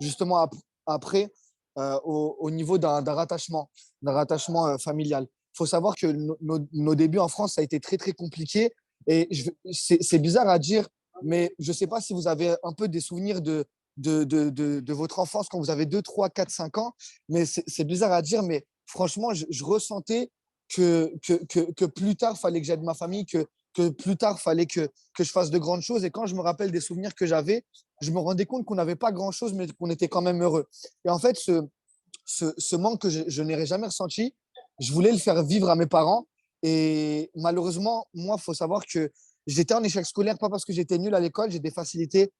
justement après au niveau d'un rattachement familial. Il faut savoir que nos débuts en France, ça a été très, très compliqué. Et c'est bizarre à dire, mais je ne sais pas si vous avez un peu des souvenirs de votre enfance quand vous avez 2, 3, 4, 5 ans. Mais c'est bizarre à dire, mais franchement, je ressentais que plus tard, il fallait que j'aide ma famille, que plus tard, il fallait que je fasse de grandes choses. Et quand je me rappelle des souvenirs que j'avais, je me rendais compte qu'on n'avait pas grand-chose, mais qu'on était quand même heureux. Et en fait, ce manque que je n'aurais jamais ressenti, je voulais le faire vivre à mes parents. Et malheureusement, moi, il faut savoir que j'étais en échec scolaire, pas parce que j'étais nul à l'école, j'ai des facilités.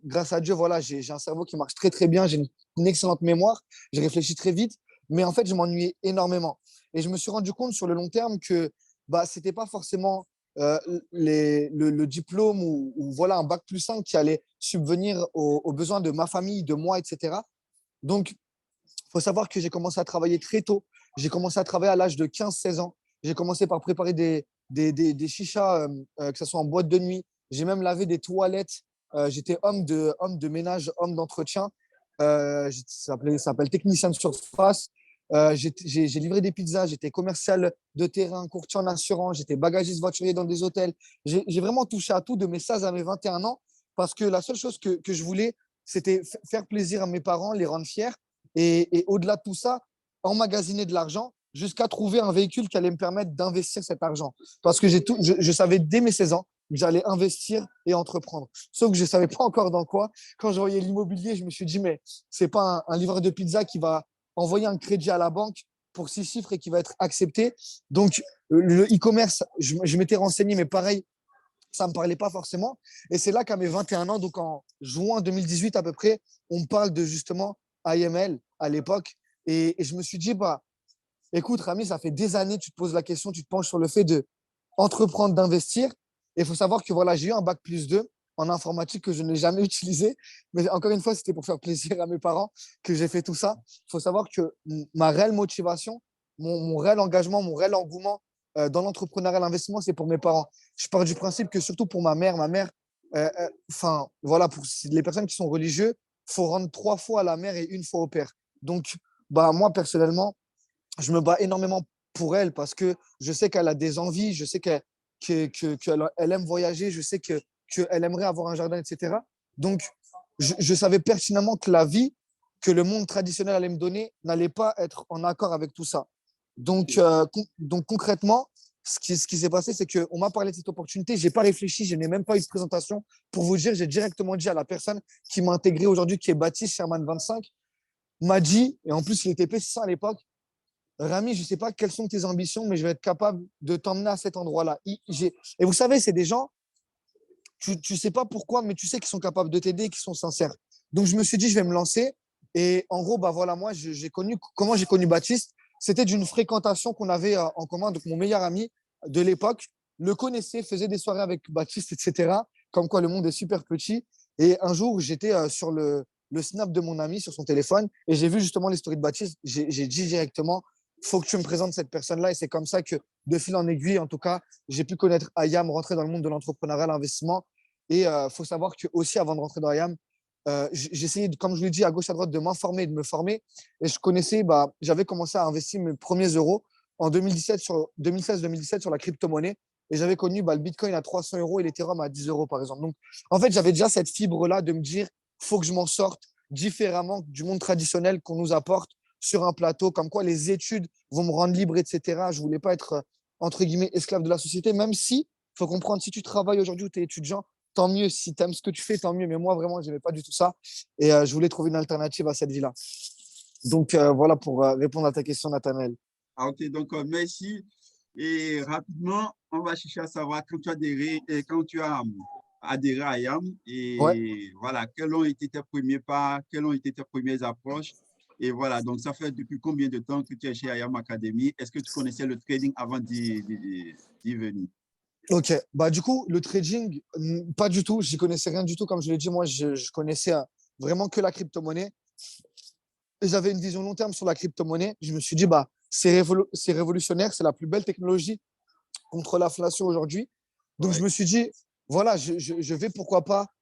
Grâce à Dieu, voilà, j'ai un cerveau qui marche très, très bien, j'ai une excellente mémoire, je réfléchis très vite, mais en fait, je m'ennuyais énormément. Et je me suis rendu compte sur le long terme que bah, ce n'était pas forcément le diplôme ou voilà, un bac plus 5 qui allait subvenir aux besoins de ma famille, de moi, etc. Donc, il faut savoir que j'ai commencé à travailler très tôt. J'ai commencé à travailler à l'âge de 15-16 ans. J'ai commencé par préparer des chichas, que ce soit en boîte de nuit. J'ai même lavé des toilettes. J'étais homme de ménage, homme d'entretien. Ça s'appelle technicien de surface. J'ai livré des pizzas. J'étais commercial de terrain, courtier en assurance. J'étais bagagiste voiturier dans des hôtels. J'ai vraiment touché à tout de mes 16 à mes 21 ans parce que la seule chose que je voulais, c'était faire plaisir à mes parents, les rendre fiers et au-delà de tout ça, emmagasiner de l'argent jusqu'à trouver un véhicule qui allait me permettre d'investir cet argent. Parce que je savais dès mes 16 ans que j'allais investir et entreprendre. Sauf que je ne savais pas encore dans quoi. Quand je voyais l'immobilier, je me suis dit, mais ce n'est pas un livreur de pizza qui va envoyer un crédit à la banque pour 6 chiffres et qui va être accepté. Donc, le e-commerce, je m'étais renseigné, mais pareil, ça ne me parlait pas forcément. Et c'est là qu'à mes 21 ans, donc en juin 2018 à peu près, on me parle de justement IML à l'époque. Et je me suis dit, bah, écoute, Rami, ça fait des années, tu te poses la question, tu te penches sur le fait de entreprendre, d'investir. Et il faut savoir que voilà, j'ai eu un bac plus 2 en informatique que je n'ai jamais utilisé. Mais encore une fois, c'était pour faire plaisir à mes parents que j'ai fait tout ça. Il faut savoir que ma réelle motivation, mon réel engagement, mon réel engouement dans l'entrepreneuriat, l'investissement, c'est pour mes parents. Je pars du principe que surtout pour ma mère, voilà, pour les personnes qui sont religieuses, il faut rendre 3 fois à la mère et 1 fois au père. Donc, bah, moi, personnellement, je me bats énormément pour elle parce que je sais qu'elle a des envies, je sais qu'elle aime voyager, je sais qu'elle aimerait avoir un jardin, etc. Donc, je savais pertinemment que la vie que le monde traditionnel allait me donner n'allait pas être en accord avec tout ça. Donc concrètement, ce qui s'est passé, c'est qu'on m'a parlé de cette opportunité, je n'ai pas réfléchi, je n'ai même pas eu de présentation. Pour vous dire, j'ai directement dit à la personne qui m'a intégré aujourd'hui, qui est Baptiste Sherman 25, m'a dit, et en plus il était P600 à l'époque, Rami, je ne sais pas quelles sont tes ambitions, mais je vais être capable de t'emmener à cet endroit-là. Et vous savez, c'est des gens, tu ne sais pas pourquoi, mais tu sais qu'ils sont capables de t'aider et qu'ils sont sincères. Donc, je me suis dit, je vais me lancer. Et en gros, bah voilà, moi, comment j'ai connu Baptiste. C'était d'une fréquentation qu'on avait en commun. Donc, mon meilleur ami de l'époque le connaissait, faisait des soirées avec Baptiste, etc. Comme quoi, le monde est super petit. Et un jour, j'étais sur le snap de mon ami sur son téléphone et j'ai vu justement l'histoire de Baptiste. J'ai dit directement, faut que tu me présentes cette personne-là. Et c'est comme ça que, de fil en aiguille, en tout cas, j'ai pu connaître Ayam, rentrer dans le monde de l'entrepreneuriat, l'investissement. Et il faut savoir que aussi, avant de rentrer dans Ayam, j'essayais, comme je l'ai dit, à gauche, à droite, de m'informer, de me former. Et je connaissais, bah, j'avais commencé à investir mes premiers euros en 2016-2017 sur la crypto-monnaie. Et j'avais connu bah, le Bitcoin à 300 euros et l'Ethereum à 10 euros, par exemple. Donc, en fait, j'avais déjà cette fibre-là de me dire, faut que je m'en sorte différemment du monde traditionnel qu'on nous apporte sur un plateau, comme quoi les études vont me rendre libre, etc. Je ne voulais pas être, entre guillemets, esclave de la société, même si, il faut comprendre, si tu travailles aujourd'hui ou tu es étudiant, tant mieux. Si tu aimes ce que tu fais, tant mieux. Mais moi, vraiment, je n'aimais pas du tout ça. Et je voulais trouver une alternative à cette vie-là. Donc, voilà pour répondre à ta question, Nathanaël. Ah, ok, donc merci. Et rapidement, on va chercher à savoir quand quand tu as adhéré à IAM Ouais. et voilà, quels ont été tes premiers pas, quelles ont été tes premières approches. Et voilà, donc ça fait depuis combien de temps que tu es chez IAM Academy? Est-ce que tu connaissais le trading avant d'y venir? Ok. Bah, du coup, le trading, pas du tout. J'y connaissais rien du tout. Comme je l'ai dit, moi, je connaissais vraiment que la crypto-monnaie. Et j'avais une vision long terme sur la crypto-monnaie. Je me suis dit, bah, c'est révolutionnaire. C'est la plus belle technologie contre l'inflation aujourd'hui. Donc, Ouais. je me suis dit, voilà, je vais pourquoi pas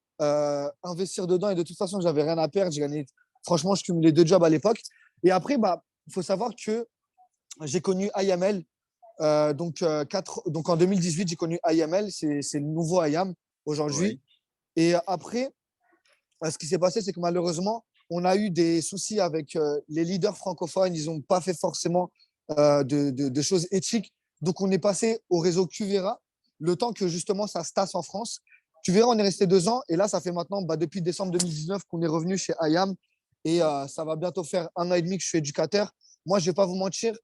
investir dedans. Et de toute façon, j'avais rien à perdre. J'ai gagné, franchement, je cumulais 2 jobs à l'époque. Et après, bah, il faut savoir que j'ai connu IML. Donc en 2018, j'ai connu IML. C'est le nouveau IAM aujourd'hui. Oui, Et après, ce qui s'est passé, c'est que malheureusement, on a eu des soucis avec les leaders francophones. Ils n'ont pas fait forcément de choses éthiques. Donc, on est passé au réseau Qvera, le temps que justement ça se tasse en France. Qvera, on est resté 2 ans. Et là, ça fait maintenant, bah, depuis décembre 2019, qu'on est revenu chez IAM. Et ça va bientôt faire 1 an et demi que je suis éducateur. Moi, je ne vais pas vous mentir.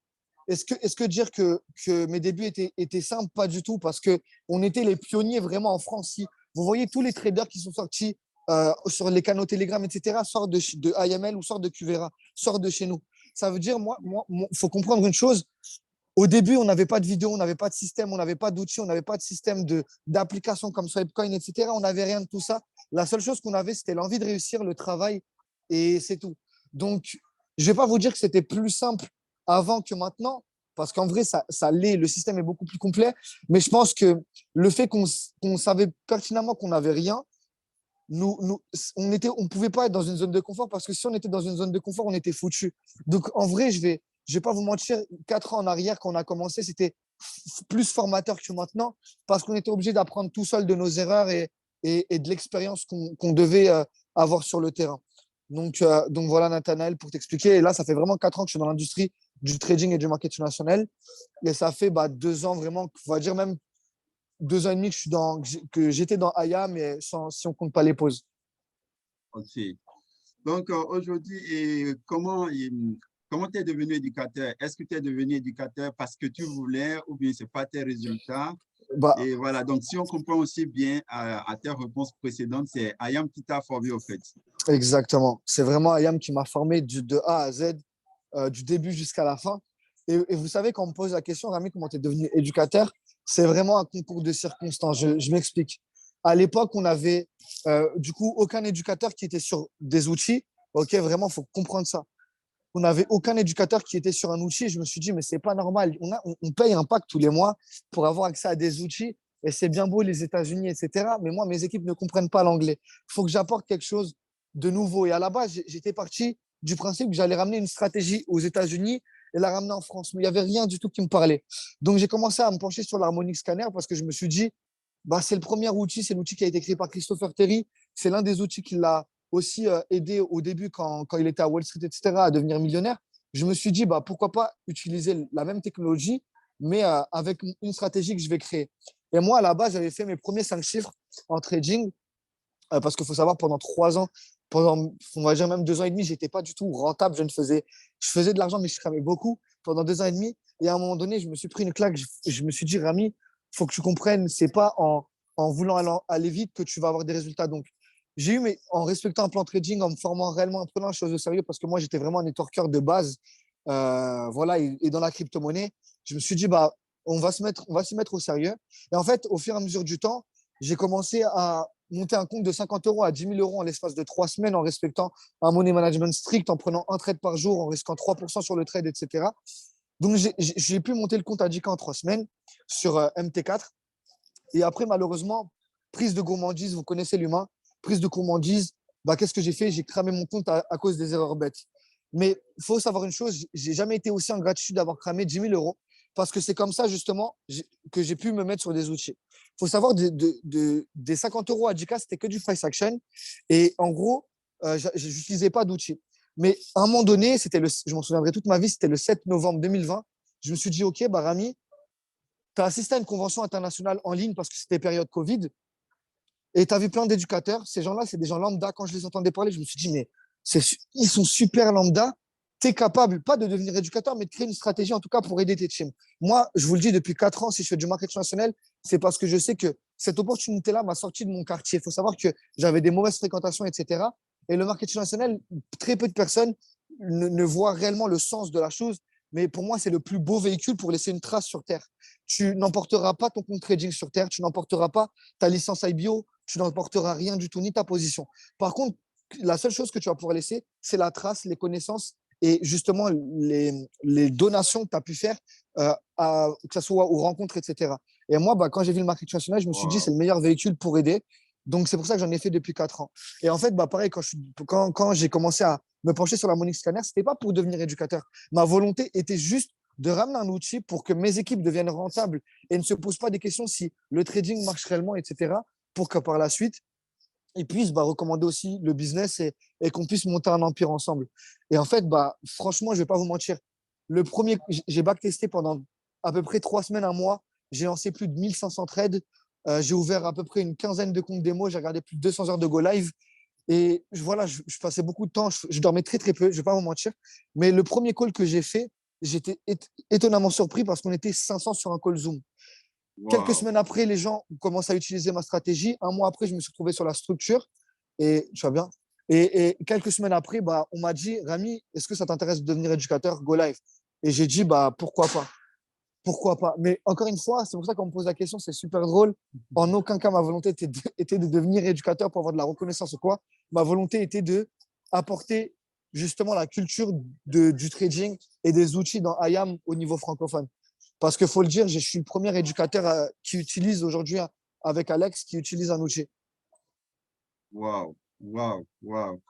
Est-ce que dire que mes débuts étaient simples? Pas du tout, parce qu'on était les pionniers vraiment en France. Si vous voyez tous les traders qui sont sortis sur les canaux Telegram, etc., sortent de IML ou sortent de Qvera, sortent de chez nous. Ça veut dire, il faut comprendre une chose. Au début, on n'avait pas de vidéo, on n'avait pas de système, on n'avait pas d'outils, on n'avait pas de système d'application comme Swipecoin, etc. On n'avait rien de tout ça. La seule chose qu'on avait, c'était l'envie de réussir, le travail, et c'est tout. Donc, je ne vais pas vous dire que c'était plus simple avant que maintenant, parce qu'en vrai, ça l'est, le système est beaucoup plus complet. Mais je pense que le fait qu'on savait pertinemment qu'on n'avait rien, on ne pouvait pas être dans une zone de confort, parce que si on était dans une zone de confort, on était foutu. Donc, en vrai, je vais pas vous mentir, 4 ans en arrière, quand on a commencé, c'était plus formateur que maintenant, parce qu'on était obligé d'apprendre tout seul de nos erreurs et de l'expérience qu'on devait avoir sur le terrain. Donc voilà, Nathanaël, pour t'expliquer. Et là, ça fait vraiment 4 ans que je suis dans l'industrie du trading et du market international. Et ça fait 2 ans vraiment, on va dire même 2 ans et demi que j'étais dans Aya, mais si on compte pas les pauses. ok. Donc, aujourd'hui, comment tu es devenu éducateur? Est-ce que tu es devenu éducateur parce que tu voulais ou bien ce n'est pas tes résultats? Bah, Et voilà, donc si on comprend aussi bien à tes réponses précédentes, c'est Ayam qui t'a formé au fait. exactement. C'est vraiment Ayam qui m'a formé de A à Z, du début jusqu'à la fin. Et vous savez, quand on me pose la question, Rami, comment tu es devenu éducateur, c'est vraiment un concours de circonstances. Je m'explique. À l'époque, on avait du coup aucun éducateur qui était sur des outils. Ok, vraiment, il faut comprendre ça. On n'avait aucun éducateur qui était sur un outil. Je me suis dit, mais c'est pas normal. On paye un pack tous les mois pour avoir accès à des outils. Et c'est bien beau les États-Unis, etc. Mais moi, mes équipes ne comprennent pas l'anglais. Il faut que j'apporte quelque chose de nouveau. Et à la base, j'étais parti du principe que j'allais ramener une stratégie aux États-Unis et la ramener en France. Mais il n'y avait rien du tout qui me parlait. Donc, j'ai commencé à me pencher sur l'Harmonic Scanner, parce que je me suis dit, c'est le premier outil, c'est l'outil qui a été créé par Christopher Terry. C'est l'un des outils qui l'a aussi aidé au début quand il était à Wall Street, etc., à devenir millionnaire. Je me suis dit, pourquoi pas utiliser la même technologie, mais avec une stratégie que je vais créer. Et moi, à la base, j'avais fait mes premiers 5 chiffres en trading, parce qu'il faut savoir, pendant 3 ans, pendant, on va dire même 2 ans et demi, j'étais pas du tout rentable. Je faisais de l'argent, mais je cramais beaucoup pendant 2 ans et demi. Et à un moment donné, je me suis pris une claque. Je me suis dit, Rami, faut que tu comprennes, c'est pas en voulant aller vite que tu vas avoir des résultats. Donc, en respectant un plan trading, en me formant réellement, en prenant les choses au sérieux, parce que moi, j'étais vraiment un networker de base. Voilà, et dans la crypto-monnaie, je me suis dit, on va s'y mettre au sérieux. Et en fait, au fur et à mesure du temps, j'ai commencé à monter un compte de 50 euros à 10 000 euros en l'espace de 3 semaines, en respectant un money management strict, en prenant un trade par jour, en risquant 3% sur le trade, etc. Donc, j'ai pu monter le compte à 10K en 3 semaines sur MT4. Et après, malheureusement, prise de gourmandise, vous connaissez l'humain, prise de gourmandise, qu'est-ce que j'ai fait? J'ai cramé mon compte à cause des erreurs bêtes. Mais il faut savoir une chose, j'ai jamais été aussi en gratitude d'avoir cramé 10 000 euros, parce que c'est comme ça, justement, que j'ai pu me mettre sur des outils. Il faut savoir, des 50 euros à 10K, c'était que du price action. Et en gros, je n'utilisais pas d'outils. Mais à un moment donné, je m'en souviendrai toute ma vie, c'était le 7 novembre 2020. Je me suis dit, OK, Rami, tu as assisté à une convention internationale en ligne parce que c'était période Covid, et tu as vu plein d'éducateurs. Ces gens-là, c'est des gens lambda. Quand je les entendais parler, je me suis dit, mais ils sont super lambda. Tu es capable, pas de devenir éducateur, mais de créer une stratégie, en tout cas, pour aider tes teams. Moi, je vous le dis, depuis 4 ans, si je fais du marketing national, c'est parce que je sais que cette opportunité-là m'a sorti de mon quartier. Il faut savoir que j'avais des mauvaises fréquentations, etc. Et le marketing national, très peu de personnes ne voient réellement le sens de la chose. Mais pour moi, c'est le plus beau véhicule pour laisser une trace sur Terre. Tu n'emporteras pas ton compte trading sur Terre, tu n'emporteras pas ta licence IBO, tu n'emporteras rien du tout, ni ta position. Par contre, la seule chose que tu vas pouvoir laisser, c'est la trace, les connaissances et justement les donations que tu as pu faire, que ce soit aux rencontres, etc. Et moi, quand j'ai vu le marketing national, je me suis dit, c'est Wow. le meilleur véhicule pour aider. Donc, c'est pour ça que j'en ai fait depuis 4 ans. Et en fait, bah, pareil, quand j'ai commencé à me pencher sur la Money Scanner, ce n'était pas pour devenir éducateur. Ma volonté était juste de ramener un outil pour que mes équipes deviennent rentables et ne se posent pas des questions si le trading marche réellement, etc. Pour que par la suite, ils puissent bah, recommander aussi le business et qu'on puisse monter un empire ensemble. Et en fait, bah, franchement, je ne vais pas vous mentir. J'ai backtesté pendant à peu près 3 semaines, un mois. J'ai lancé plus de 1500 trades. J'ai ouvert à peu près une quinzaine de comptes démo. J'ai regardé plus de 200 heures de Go Live. Et voilà, je passais beaucoup de temps. Je dormais très, très peu. Je ne vais pas vous mentir. Mais le premier call que j'ai fait, j'étais étonnamment surpris parce qu'on était 500 sur un call Zoom. Quelques Wow. semaines après, les gens ont commencé à utiliser ma stratégie. Un mois après, je me suis retrouvé sur la structure. Et tu vas bien. Et quelques semaines après, bah, on m'a dit, Rami, est-ce que ça t'intéresse de devenir éducateur Go Live? Et j'ai dit, bah, pourquoi pas? Pourquoi pas? Mais encore une fois, c'est pour ça qu'on me pose la question, c'est super drôle. En aucun cas, ma volonté était de devenir éducateur pour avoir de la reconnaissance ou quoi. Ma volonté était de apporter justement la culture du trading et des outils dans IAM au niveau francophone. Parce qu'il faut le dire, je suis le premier éducateur qui utilise aujourd'hui, avec Alex, qui utilise un outil. Waouh, waouh, waouh.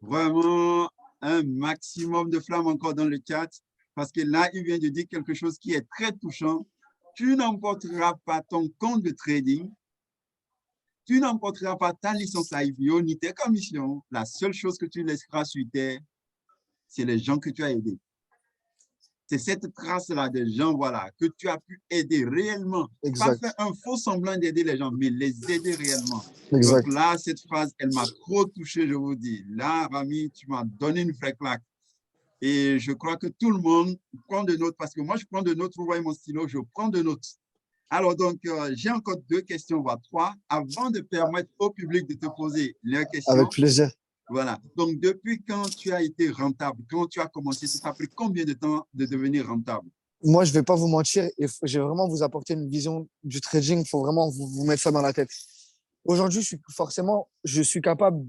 Vraiment un maximum de flammes encore dans le chat parce que là, il vient de dire quelque chose qui est très touchant. Tu n'emporteras pas ton compte de trading, tu n'emporteras pas ta licence IVO ni tes commissions. La seule chose que tu laisseras sur terre, c'est les gens que tu as aidés. C'est cette trace-là des gens, voilà, que tu as pu aider réellement. Pas faire Exact. un faux semblant d'aider les gens, mais les aider réellement. Donc Exact. là, cette phrase, elle m'a trop touché, je vous dis. Là, Rami, tu m'as donné une vraie claque. Et je crois que tout le monde prend de notes, parce que moi, je prends de notes, vous voyez mon stylo, je prends de notes. Alors, donc, j'ai encore 2 questions, voire 3, avant de permettre au public de te poser leurs Avec questions. plaisir. Voilà. Donc, depuis quand tu as été rentable, quand tu as commencé, ça t'a pris combien de temps de devenir rentable? Moi, je ne vais pas vous mentir et je vais vraiment vous apporter une vision du trading. Il faut vraiment vous mettre ça dans la tête. Aujourd'hui, je suis capable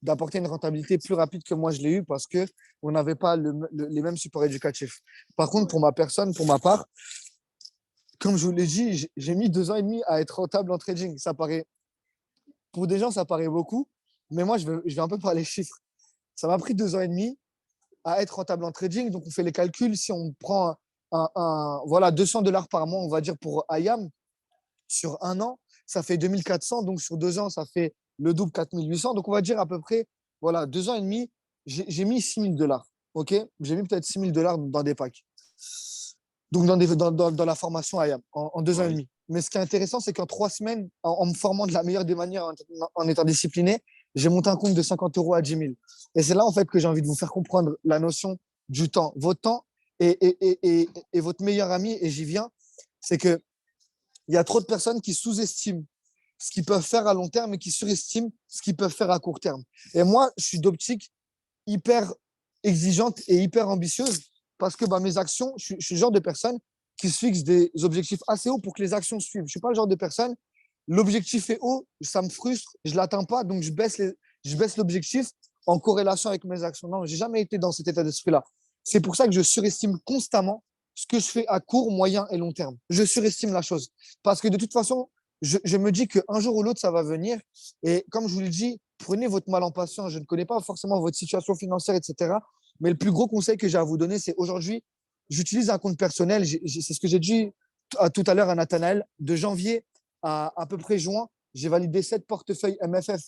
d'apporter une rentabilité plus rapide que moi je l'ai eu parce qu'on n'avait pas les mêmes supports éducatifs. Par contre, pour ma personne, pour ma part, comme je vous l'ai dit, j'ai mis 2 ans et demi à être rentable en trading. Pour des gens, ça paraît beaucoup, mais moi, je vais un peu par les chiffres. Ça m'a pris 2 ans et demi à être rentable en trading. Donc, on fait les calculs. Si on prend voilà, $200 par mois, on va dire pour IAM, sur un an, ça fait 2400. Donc, sur 2 ans, ça fait le double, 4800. Donc, on va dire à peu près, voilà, 2 ans et demi, j'ai mis $6000. OK? J'ai mis peut-être $6000 dans des packs. Donc, dans la formation IAM, en 2 ans et demi. Mais ce qui est intéressant, c'est qu'en 3 semaines, en me formant de la meilleure des manières, en étant discipliné, j'ai monté un compte de 50 euros à 10 000. Et c'est là, en fait, que j'ai envie de vous faire comprendre la notion du temps. Votre temps est votre meilleur ami. Et j'y viens, c'est qu'il y a trop de personnes qui sous-estiment ce qu'ils peuvent faire à long terme et qui surestiment ce qu'ils peuvent faire à court terme. Et moi, je suis d'optique hyper exigeante et hyper ambitieuse parce que bah, mes actions, je suis le genre de personne qui se fixe des objectifs assez hauts pour que les actions suivent. Je ne suis pas le genre de personne, l'objectif est haut, ça me frustre, je ne l'atteins pas, donc je baisse l'objectif en corrélation avec mes actions. Non, je n'ai jamais été dans cet état d'esprit-là. C'est pour ça que je surestime constamment ce que je fais à court, moyen et long terme. Je surestime la chose. Parce que de toute façon, je me dis qu'un jour ou l'autre, ça va venir. Et comme je vous l'ai dit, prenez votre mal en patience. Je ne connais pas forcément votre situation financière, etc. Mais le plus gros conseil que j'ai à vous donner, c'est aujourd'hui, j'utilise un compte personnel. C'est ce que j'ai dit tout à l'heure à Nathanaël. De janvier à peu près juin, j'ai validé 7 portefeuilles MFF.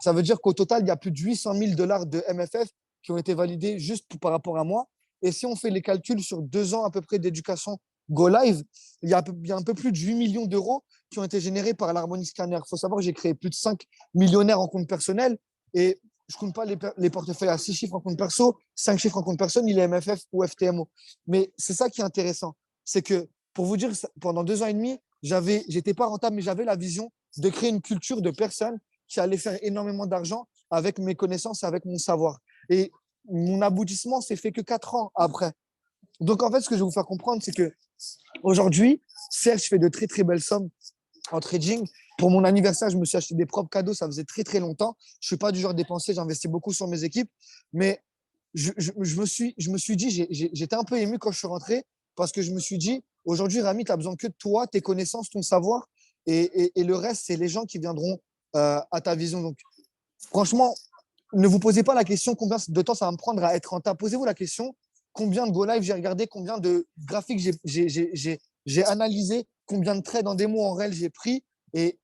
Ça veut dire qu'au total, il y a plus de $800 000 de MFF qui ont été validés juste par rapport à moi. Et si on fait les calculs sur 2 ans à peu près d'éducation Go Live, il y a un peu plus de 8 millions d'euros qui ont été générés par l'Harmony Scanner. Il faut savoir que j'ai créé plus de 5 millionnaires en compte personnel et je ne compte pas les portefeuilles à 6 chiffres en compte perso, 5 chiffres en compte personne, il est MFF ou FTMO. Mais c'est ça qui est intéressant. C'est que, pour vous dire, pendant 2 ans et demi, j'étais pas rentable, mais j'avais la vision de créer une culture de personnes qui allaient faire énormément d'argent avec mes connaissances, avec mon savoir. Et mon aboutissement s'est fait que 4 ans après. Donc, en fait, ce que je vais vous faire comprendre, c'est que aujourd'hui, certes, je fais de très, très belles sommes en trading. Pour mon anniversaire, je me suis acheté des propres cadeaux. Ça faisait très, très longtemps. Je ne suis pas du genre dépensier. J'investis beaucoup sur mes équipes. Mais je me suis dit, j'étais un peu ému quand je suis rentré parce que je me suis dit, aujourd'hui, Rami, tu n'as besoin que de toi, tes connaissances, ton savoir. Et le reste, c'est les gens qui viendront à ta vision. Donc, franchement, ne vous posez pas la question combien de temps ça va me prendre à être rentable. Posez-vous la question combien de go live j'ai regardé, combien de graphiques j'ai analysé, combien de trades en démo en réel j'ai pris. Et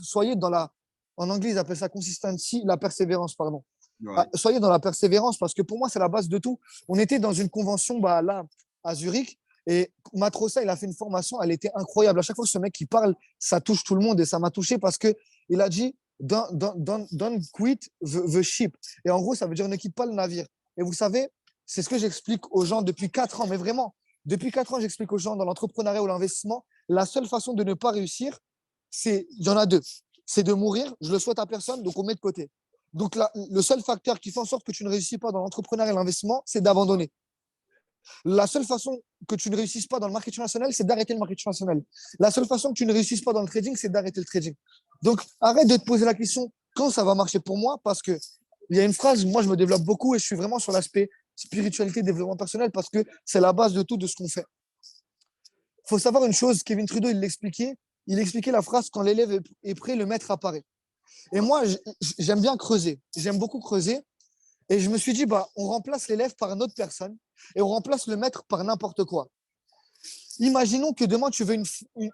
soyez dans la. En anglais, ils appellent ça consistency, la persévérance, pardon. Ouais. Soyez dans la persévérance parce que pour moi, c'est la base de tout. On était dans une convention là, à Zurich et Matrosa, il a fait une formation, elle était incroyable. À chaque fois que ce mec qui parle, ça touche tout le monde et ça m'a touché parce qu'il a dit don't quit the ship. Et en gros, ça veut dire ne quitte pas le navire. Et vous savez, c'est ce que j'explique aux gens depuis 4 ans, mais vraiment, depuis 4 ans, j'explique aux gens dans l'entrepreneuriat ou l'investissement, la seule façon de ne pas réussir, il y en a deux. C'est de mourir, je le souhaite à personne, donc on met de côté. Donc, le seul facteur qui fait en sorte que tu ne réussis pas dans l'entrepreneuriat et l'investissement, c'est d'abandonner. La seule façon que tu ne réussisses pas dans le marketing national, c'est d'arrêter le marketing national. La seule façon que tu ne réussisses pas dans le trading, c'est d'arrêter le trading. Donc, arrête de te poser la question quand ça va marcher pour moi, parce qu'il y a une phrase, moi, je me développe beaucoup et je suis vraiment sur l'aspect spiritualité, développement personnel, parce que c'est la base de tout de ce qu'on fait. Il faut savoir une chose, Kevin Trudeau, il expliquait la phrase quand l'élève est prêt, le maître apparaît. Et moi, j'aime bien creuser. J'aime beaucoup creuser. Et je me suis dit, on remplace l'élève par une autre personne et on remplace le maître par n'importe quoi. Imaginons que demain, tu veux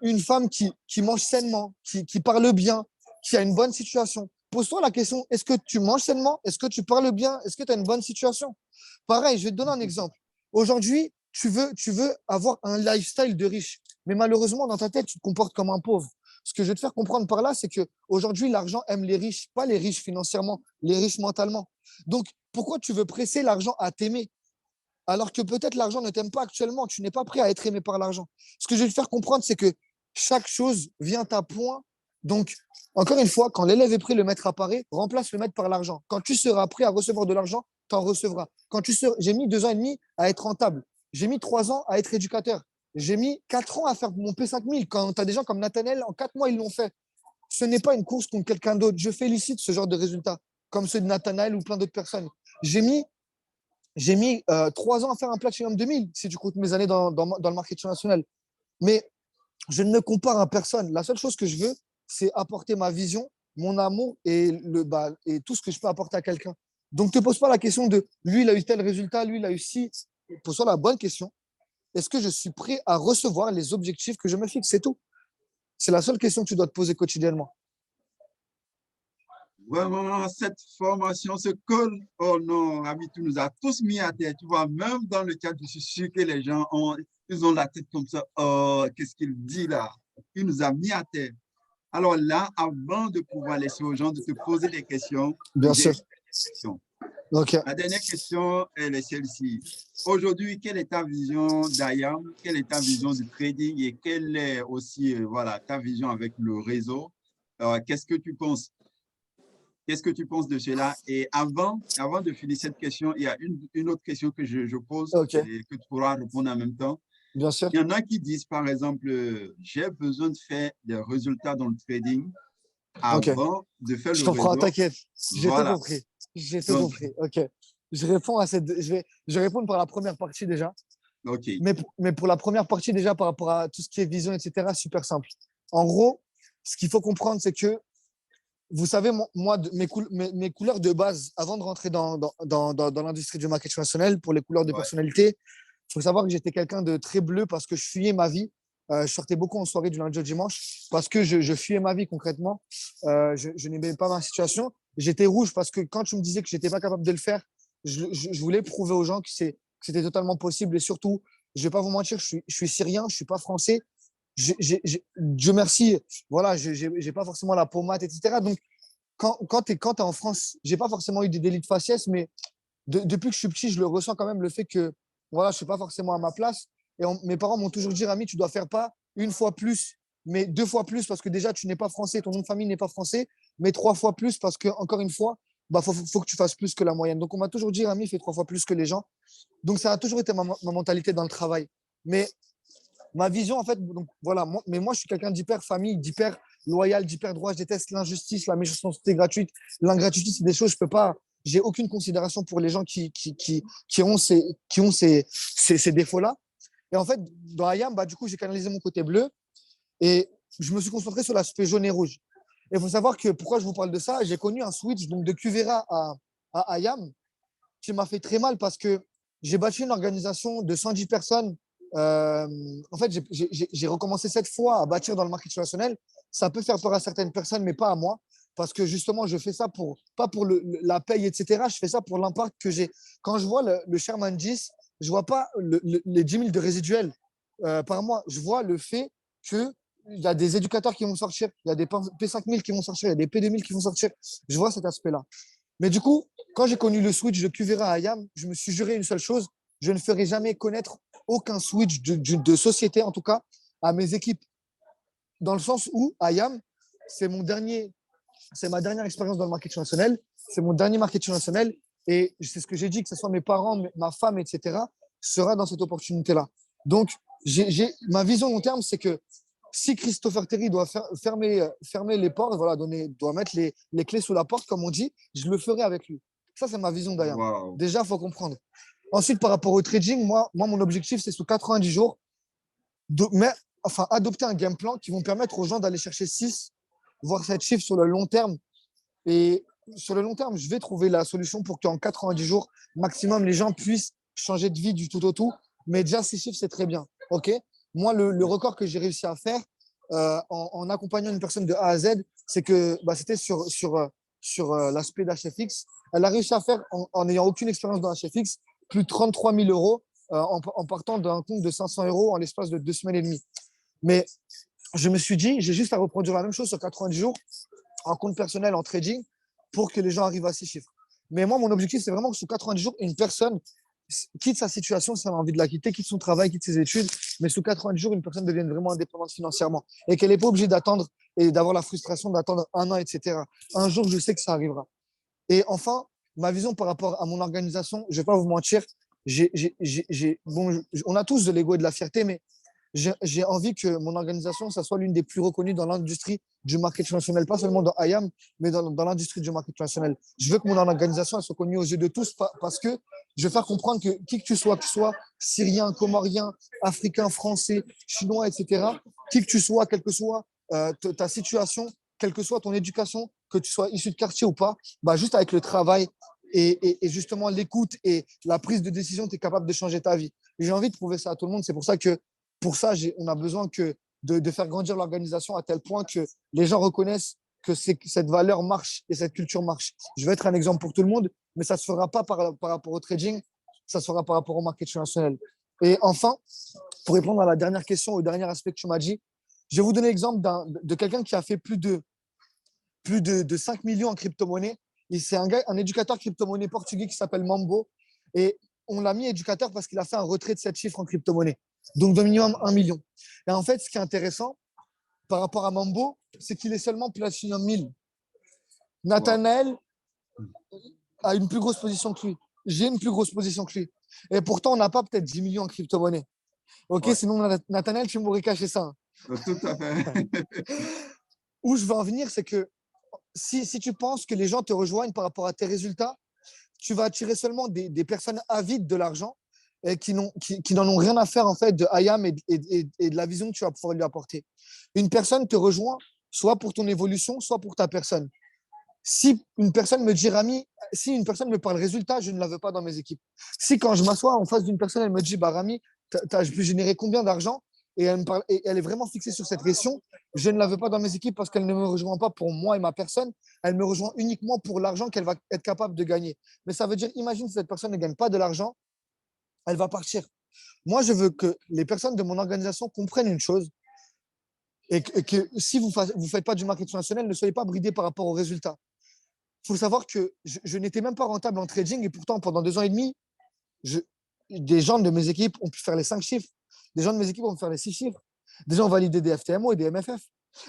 une femme qui mange sainement, qui parle bien, qui a une bonne situation. Pose-toi la question, est-ce que tu manges sainement? Est-ce que tu parles bien? Est-ce que tu as une bonne situation? Pareil, je vais te donner un exemple. Aujourd'hui, tu veux avoir un lifestyle de riche, mais malheureusement, dans ta tête, tu te comportes comme un pauvre. Ce que je veux te faire comprendre par là, c'est qu'aujourd'hui, l'argent aime les riches, pas les riches financièrement, les riches mentalement. Donc, pourquoi tu veux presser l'argent à t'aimer alors que peut-être l'argent ne t'aime pas actuellement, tu n'es pas prêt à être aimé par l'argent. Ce que je vais te faire comprendre, c'est que chaque chose vient à point. Donc, encore une fois, quand l'élève est prêt, le maître apparaît, remplace le maître par l'argent. Quand tu seras prêt à recevoir de l'argent, tu en recevras. J'ai mis 2 ans et demi à être rentable. J'ai mis 3 ans à être éducateur. J'ai mis 4 ans à faire mon P5000. Quand tu as des gens comme Nathanaël, en 4 mois, ils l'ont fait. Ce n'est pas une course contre quelqu'un d'autre. Je félicite ce genre de résultats, comme ceux de Nathanaël ou plein d'autres personnes. J'ai mis 3 ans à faire un Platinum 2000, si tu comptes mes années dans le marketing national. Mais je ne me compare à personne. La seule chose que je veux, c'est apporter ma vision, mon amour et tout ce que je peux apporter à quelqu'un. Donc, ne te pose pas la question de lui, il a eu tel résultat, lui, il a eu ci. Pose-toi la bonne question. Est-ce que je suis prêt à recevoir les objectifs que je me fixe? C'est tout. C'est la seule question que tu dois te poser quotidiennement. Vraiment, cette formation se colle. Oh non, Ami, tu nous as tous mis à terre. Tu vois, même dans le chat, je suis sûr que les gens ils ont la tête comme ça. Oh, qu'est-ce qu'il dit là? Il nous a mis à terre. Alors là, avant de pouvoir laisser aux gens de te poser des questions, Bien j'ai sûr. une question. OK. La dernière question, elle est celle-ci. Aujourd'hui, quelle est ta vision d'IAM? Quelle est ta vision du trading et quelle est aussi voilà, ta vision avec le réseau? Qu'est-ce que tu penses? Qu'est-ce que tu penses de cela? Et avant de finir cette question, il y a une autre question que je pose OK. et que tu pourras répondre en même temps. Bien sûr. Il y en a qui disent, par exemple, j'ai besoin de faire des résultats dans le trading OK. avant de faire Je le comprends, réseau. t'inquiète. J'ai tout Voilà. compris. J'ai tout Donc, compris. OK. Je réponds à cette. Je vais répondre par la première partie déjà. OK. Mais pour la première partie, déjà, par rapport à tout ce qui est vision, etc., super simple. En gros, ce qu'il faut comprendre, c'est que, vous savez, moi, mes couleurs de base, avant de rentrer dans l'industrie du marketing national, pour les couleurs de Ouais. personnalité, il faut savoir que j'étais quelqu'un de très bleu parce que je fuyais ma vie. Je sortais beaucoup en soirée du lundi au dimanche parce que je fuyais ma vie concrètement. Je n'aimais pas ma situation. J'étais rouge parce que quand tu me disais que je n'étais pas capable de le faire, je voulais prouver aux gens que c'était totalement possible. Et surtout, je ne vais pas vous mentir, je suis syrien, je ne suis pas français. Dieu merci, voilà, je n'ai pas forcément la pommade, etc. Donc, quand tu es en France, je n'ai pas forcément eu des délits de faciès, mais depuis que je suis petit, je le ressens quand même, le fait que voilà, je ne suis pas forcément à ma place. Et mes parents m'ont toujours dit, Rami, tu dois faire pas une fois plus, mais 2 fois plus, parce que déjà, tu n'es pas français, ton nom de famille n'est pas français, mais 3 fois plus, parce que, encore une fois, faut que tu fasses plus que la moyenne. Donc, on m'a toujours dit, Rami, fais 3 fois plus que les gens. Donc, ça a toujours été ma mentalité dans le travail. Mais ma vision, en fait, donc, voilà, mais moi, je suis quelqu'un d'hyper famille, d'hyper loyal, d'hyper droit. Je déteste l'injustice, la méchanceté gratuite. L'ingratitude, c'est des choses, je peux pas. J'ai aucune considération pour les gens qui ont ces défauts-là. Et en fait, dans IAM, du coup, j'ai canalisé mon côté bleu et je me suis concentré sur l'aspect jaune et rouge. Et il faut savoir que pourquoi je vous parle de ça, j'ai connu un switch donc, de Cuvera à IAM qui m'a fait très mal parce que j'ai bâti une organisation de 110 personnes. Euh, En fait, j'ai recommencé 7 fois à bâtir dans le marketing relationnel. Ça peut faire peur à certaines personnes, mais pas à moi. Parce que justement, je fais ça pour, pas pour la paye, etc. Je fais ça pour l'impact que j'ai. Quand je vois le Sherman 10, je ne vois pas les 10 000 de résiduels par mois. Je vois le fait qu'il y a des éducateurs qui vont sortir, il y a des P5000 qui vont sortir, il y a des P2000 qui vont sortir. Je vois cet aspect-là. Mais du coup, quand j'ai connu le switch de Qvera à IAM, je me suis juré une seule chose, je ne ferai jamais connaître aucun switch de société, en tout cas, à mes équipes. Dans le sens où, à IAM, c'est ma dernière expérience dans le marketing relationnel, c'est mon dernier marketing relationnel, et c'est ce que j'ai dit, que ce soit mes parents, ma femme, etc., sera dans cette opportunité-là. Donc, ma vision long terme, c'est que si Christopher Terry doit fermer les portes, voilà, doit mettre les clés sous la porte, comme on dit, je le ferai avec lui. Ça, c'est ma vision d'IAM. Waouh. Déjà, il faut comprendre. Ensuite, par rapport au trading, moi mon objectif, c'est sous 90 jours, adopter un game plan qui vont permettre aux gens d'aller chercher 6, voire 7 chiffres sur le long terme. Et sur le long terme, je vais trouver la solution pour qu'en 90 jours, maximum, les gens puissent changer de vie du tout au tout. Mais déjà, 6 chiffres, c'est très bien. OK. Moi, le record que j'ai réussi à faire en accompagnant une personne de A à Z, c'est que c'était sur l'aspect d'HFX. Elle a réussi à faire, en n'ayant aucune expérience dans HFX, plus de 33 000 euros en partant d'un compte de 500 euros en l'espace de 2 semaines et demie. Mais je me suis dit, j'ai juste à reproduire la même chose sur 90 jours en compte personnel, en trading, pour que les gens arrivent à ces chiffres. Mais moi, mon objectif, c'est vraiment que sur 90 jours, une personne quitte sa situation si elle a envie de la quitter, quitte son travail, quitte ses études, mais sous 90 jours, une personne devienne vraiment indépendante financièrement et qu'elle n'est pas obligée d'attendre et d'avoir la frustration d'attendre un an, etc. Un jour, je sais que ça arrivera. Et enfin, ma vision par rapport à mon organisation, je ne vais pas vous mentir, on a tous de l'ego et de la fierté, mais j'ai envie que mon organisation, ça soit l'une des plus reconnues dans l'industrie du marketing national, pas seulement dans IAM, mais dans l'industrie du marketing national. Je veux que mon organisation elle soit connue aux yeux de tous parce que je veux faire comprendre que qui que tu sois syrien, comorien, africain, français, chinois, etc., qui que tu sois, quelle que soit ta situation, quelle que soit ton éducation, que tu sois issu de quartier ou pas, juste avec le travail et justement l'écoute et la prise de décision, tu es capable de changer ta vie. J'ai envie de prouver ça à tout le monde. C'est pour ça que pour ça, on a besoin de faire grandir l'organisation à tel point que les gens reconnaissent que cette valeur marche et cette culture marche. Je vais être un exemple pour tout le monde, mais ça ne se fera pas par rapport au trading, ça se fera par rapport au marketing national. Et enfin, pour répondre à la dernière question, au dernier aspect que tu m'as dit, je vais vous donner l'exemple de quelqu'un qui a fait plus de 5 millions en crypto-monnaie. C'est un éducateur crypto-monnaie portugais qui s'appelle Mambo. Et on l'a mis éducateur parce qu'il a fait un retrait de 7 chiffres en crypto-monnaie. Donc, de minimum 1 million. Et en fait, ce qui est intéressant par rapport à Mambo, c'est qu'il est seulement Platinum 1000. Nathanaël a une plus grosse position que lui. J'ai une plus grosse position que lui. Et pourtant, on n'a pas peut-être 10 millions en crypto-monnaie. OK, Ouais. sinon, Nathanaël, tu m'aurais caché ça. Tout à fait. Où je veux en venir, c'est que si tu penses que les gens te rejoignent par rapport à tes résultats, tu vas attirer seulement des personnes avides de l'argent et qui n'en ont rien à faire en fait de IAM et de la vision que tu vas pouvoir lui apporter. Une personne te rejoint soit pour ton évolution, soit pour ta personne. Si une personne me dit Rami, si une personne me parle résultat, je ne la veux pas dans mes équipes. Si quand je m'assois en face d'une personne, elle me dit Rami, je peux générer combien d'argent et elle me parle, et elle est vraiment fixée sur cette question, je ne la veux pas dans mes équipes parce qu'elle ne me rejoint pas pour moi et ma personne, elle me rejoint uniquement pour l'argent qu'elle va être capable de gagner. Mais ça veut dire, imagine si cette personne ne gagne pas de l'argent, elle va partir. Moi, je veux que les personnes de mon organisation comprennent une chose et que si vous ne faites pas du marketing national, ne soyez pas bridés par rapport aux résultats. Il faut savoir que je n'étais même pas rentable en trading et pourtant, pendant 2 ans et demi, des gens de mes équipes ont pu faire les 5 chiffres. Des gens de mes équipes ont pu faire les 6 chiffres. Des gens ont validé des FTMO et des MFF.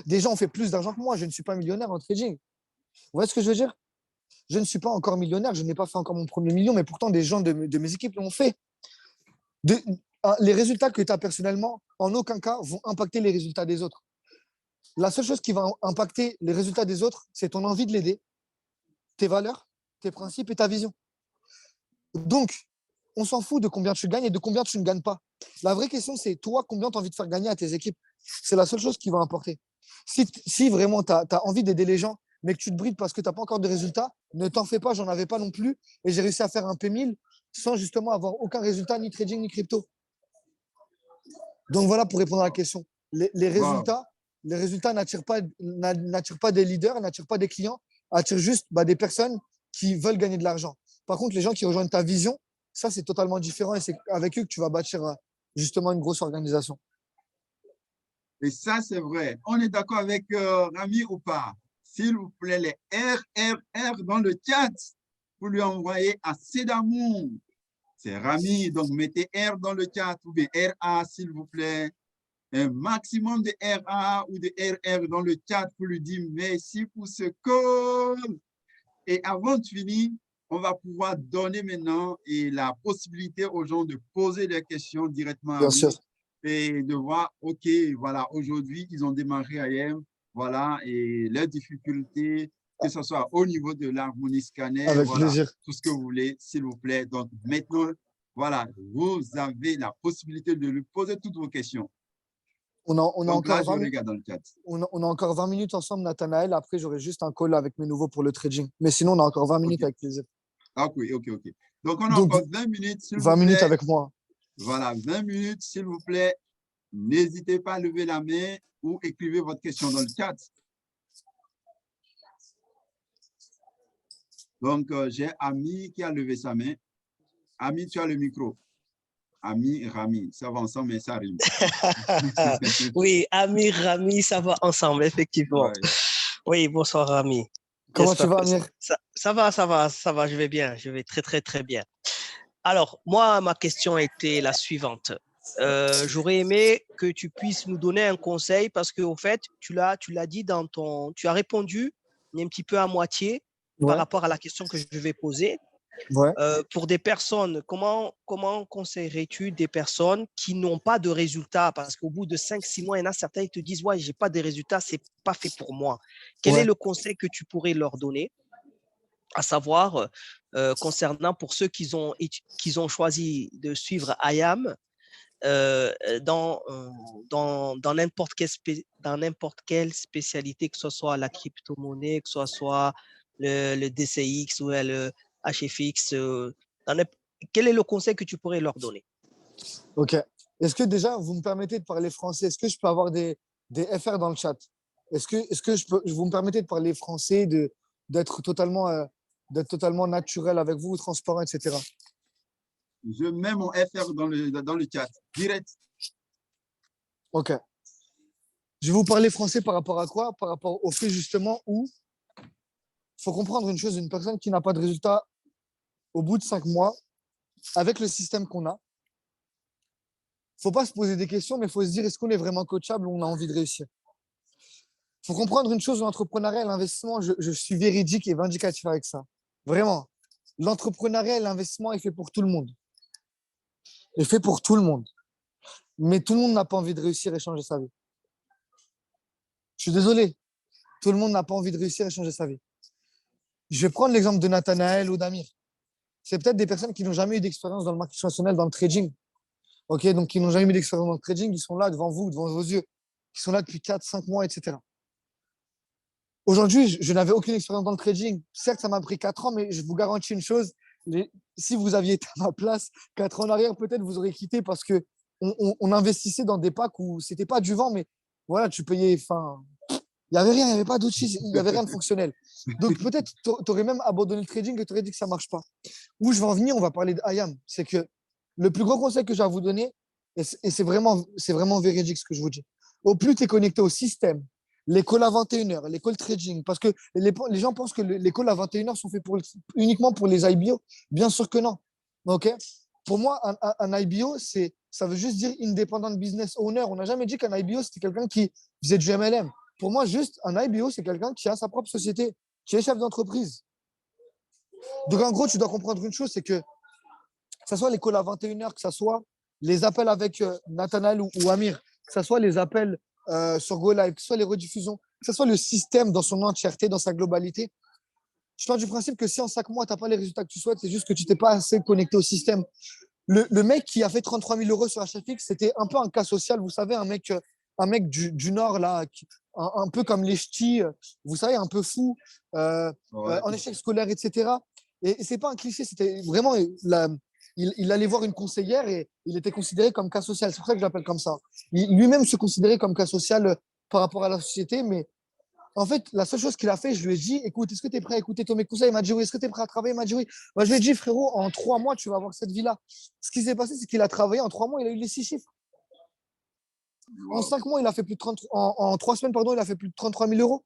Des gens ont fait plus d'argent que moi. Je ne suis pas millionnaire en trading. Vous voyez ce que je veux dire? Je ne suis pas encore millionnaire. Je n'ai pas fait encore mon premier million, mais pourtant, des gens de mes équipes l'ont fait. Les résultats que tu as personnellement, en aucun cas, vont impacter les résultats des autres. La seule chose qui va impacter les résultats des autres, c'est ton envie de l'aider, tes valeurs, tes principes et ta vision. Donc, on s'en fout de combien tu gagnes et de combien tu ne gagnes pas. La vraie question, c'est toi, combien tu as envie de faire gagner à tes équipes. C'est la seule chose qui va importer. Si vraiment tu as envie d'aider les gens, mais que tu te brides parce que tu n'as pas encore de résultats, ne t'en fais pas, j'en avais pas non plus. Et j'ai réussi à faire un P1000 sans justement avoir aucun résultat, ni trading, ni crypto. Donc voilà pour répondre à la question. Les Wow. résultats, les résultats n'attirent pas des leaders, n'attirent pas des clients, attirent juste des personnes qui veulent gagner de l'argent. Par contre, les gens qui rejoignent ta vision, ça, c'est totalement différent et c'est avec eux que tu vas bâtir justement une grosse organisation. Et ça, c'est vrai. On est d'accord avec Rami ou pas? S'il vous plaît, les RRR dans le chat, vous lui envoyez assez d'amour. C'est Rami, donc mettez R dans le chat ou bien RA, s'il vous plaît. Un maximum de RA ou de RR dans le chat pour lui dire merci pour ce call. Et avant de finir, on va pouvoir donner maintenant la possibilité aux gens de poser des questions directement à Bien sûr. vous et de voir, OK, voilà, aujourd'hui, ils ont démarré IAM, voilà, et leurs difficultés, que ce soit au niveau de l'harmonie scanner, Avec voilà, plaisir. tout ce que vous voulez, s'il vous plaît. Donc, maintenant, voilà, vous avez la possibilité de lui poser toutes vos questions. On a Donc là, encore je 20 minutes. regarde dans le chat. On a encore 20 minutes ensemble, Nathanaël. Après, j'aurai juste un call avec mes nouveaux pour le trading. Mais sinon, on a encore 20 minutes OK. avec plaisir. Ah, OK, OK, OK. Donc, on a Donc, encore 20 minutes, s'il vous 20 minutes plaît. avec moi. Voilà, 20 minutes, s'il vous plaît. N'hésitez pas à lever la main ou écrivez votre question dans le chat. Donc, j'ai Ami qui a levé sa main. Ami, tu as le micro. Ami, Rami, ça va ensemble, mais ça rime. Oui, Amir, Rami, ça va ensemble, effectivement. Ouais. Oui, bonsoir, Rami. Comment tu J'espère vas, que Amir? ça va, je vais bien, je vais très, très, très bien. Alors, moi, ma question était la suivante. J'aurais aimé que tu puisses nous donner un conseil parce qu'au fait, tu l'as dit tu as répondu un petit peu à moitié par Ouais, rapport à la question que je vais poser. ouais. Pour des personnes, comment conseillerais-tu des personnes qui n'ont pas de résultats? Parce qu'au bout de 5, 6 mois, il y en a certains qui te disent, ouais, j'ai pas de résultats, c'est pas fait pour moi. Quel est Ouais. le conseil que tu pourrais leur donner, à savoir concernant pour ceux qui ont choisi de suivre IAM euh, dans, euh, dans n'importe quelle spécialité, que ce soit la crypto-monnaie, que ce soit le DCX ou le HFX. Quel est le conseil que tu pourrais leur donner? OK. Est-ce que déjà, vous me permettez de parler français? Est-ce que je peux avoir des FR dans le chat? Est-ce que vous me permettez de parler français, d'être totalement, d'être totalement naturel avec vous, transparent, etc. Je mets mon FR dans le chat, direct. OK. Je vais vous parler français par rapport à quoi? Par rapport au fait justement où il faut comprendre une chose, une personne qui n'a pas de résultat au bout de 5 mois, avec le système qu'on a, il ne faut pas se poser des questions, mais il faut se dire est-ce qu'on est vraiment coachable ou on a envie de réussir? Il faut comprendre une chose, l'entrepreneuriat et l'investissement, je suis véridique et vindicatif avec ça. Vraiment. L'entrepreneuriat et l'investissement est fait pour tout le monde. Est fait pour tout le monde. Mais tout le monde n'a pas envie de réussir et changer sa vie. Je suis désolé. Tout le monde n'a pas envie de réussir et changer sa vie. Je vais prendre l'exemple de Nathanaël ou d'Amir. C'est peut-être des personnes qui n'ont jamais eu d'expérience dans le marketing traditionnel, dans le trading. Ok, donc qui n'ont jamais eu d'expérience dans le trading, ils sont là devant vous, devant vos yeux. Ils sont là depuis 4, 5 mois, etc. Aujourd'hui, je n'avais aucune expérience dans le trading. Certes, ça m'a pris 4 ans, mais je vous garantis une chose, si vous aviez été à ma place, 4 ans en arrière, peut-être vous aurez quitté parce que on investissait dans des packs où c'était pas du vent, mais voilà, tu payais. Enfin, il n'y avait rien, il n'y avait pas d'outils, il n'y avait rien de fonctionnel. Donc peut-être tu aurais même abandonné le trading et tu aurais dit que ça ne marche pas. Où je vais en venir, on va parler de IAM. C'est que le plus gros conseil que j'ai à vous donner, et c'est vraiment véridique ce que je vous dis, au plus tu es connecté au système, les calls à 21h, les calls trading, parce que les gens pensent que les calls à 21h sont faits uniquement pour les IBO. Bien sûr que non. Ok. Pour moi, un IBO, ça veut juste dire Independent Business Owner. On n'a jamais dit qu'un IBO, c'était quelqu'un qui faisait du MLM. Pour moi, juste un IBO, c'est quelqu'un qui a sa propre société, qui est chef d'entreprise. Donc, en gros, tu dois comprendre une chose, c'est que ce soit les calls à 21h, que ce soit les appels avec Nathanaël ou Amir, que ce soit les appels sur GoLive, que ce soit les rediffusions, que ce soit le système dans son entièreté, dans sa globalité. Je pars du principe que si en 5 mois, tu n'as pas les résultats que tu souhaites, c'est juste que tu t'es pas assez connecté au système. Le mec qui a fait 33 000 euros sur HFX, c'était un peu un cas social. Vous savez, un mec du Nord, là, un peu comme les ch'tis, vous savez, un peu fous, Ouais. en échec scolaire, etc. Et ce n'est pas un cliché, c'était vraiment, il allait voir une conseillère et il était considéré comme cas social. C'est pour ça que je l'appelle comme ça. Lui-même se considérait comme cas social par rapport à la société, mais en fait, la seule chose qu'il a fait, je lui ai dit, écoute, est-ce que tu es prêt à écouter tous mes conseils? Il m'a dit oui. Est-ce que tu es prêt à travailler? Il m'a dit oui. Moi, je lui ai dit, frérot, en 3 mois, tu vas avoir cette vie-là. Ce qui s'est passé, c'est qu'il a travaillé en 3 mois, il a eu les 6 chiffres. En Wow. 5 mois, il a fait plus de 30, en 3 semaines, pardon, il a fait plus de 33 000 euros.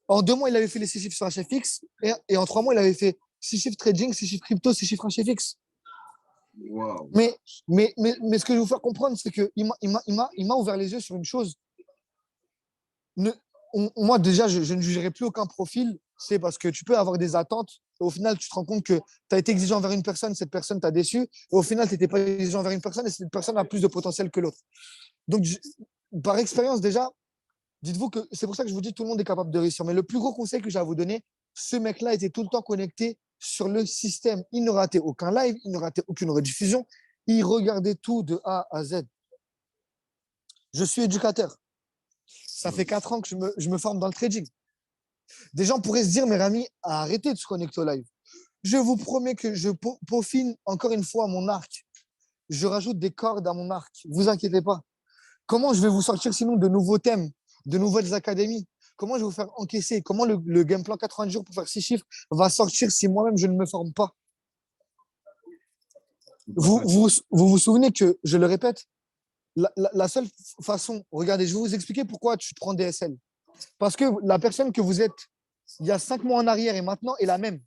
En 2 mois, il avait fait les 6 chiffres sur HFX. Et en 3 mois, il avait fait 6 chiffres trading, 6 chiffres crypto, 6 chiffres HFX. Wow. Mais ce que je veux vous faire comprendre, c'est qu'il m'a ouvert les yeux sur une chose. Ne- Moi, déjà, je ne jugerai plus aucun profil. C'est parce que tu peux avoir des attentes. Et au final, tu te rends compte que tu as été exigeant envers une personne, cette personne t'a déçu. Et au final, tu n'étais pas exigeant envers une personne et cette personne a plus de potentiel que l'autre. Donc, par expérience, déjà, dites-vous que c'est pour ça que je vous dis tout le monde est capable de réussir. Mais le plus gros conseil que j'ai à vous donner, ce mec-là était tout le temps connecté sur le système. Il ne ratait aucun live, il ne ratait aucune rediffusion. Il regardait tout de A à Z. Je suis éducateur. Ça fait 4 ans que je me forme dans le trading. Des gens pourraient se dire, mais Rami, arrêtez de se connecter au live. Je vous promets que je peaufine encore une fois mon arc. Je rajoute des cordes à mon arc. Vous inquiétez pas. Comment je vais vous sortir sinon de nouveaux thèmes, de nouvelles académies? Comment je vais vous faire encaisser? Comment le game plan 90 jours pour faire 6 chiffres va sortir si moi-même je ne me forme pas? Vous souvenez que, je le répète, la seule façon, regardez, je vais vous expliquer pourquoi tu prends DSL. Parce que la personne que vous êtes il y a 5 mois en arrière et maintenant est la même.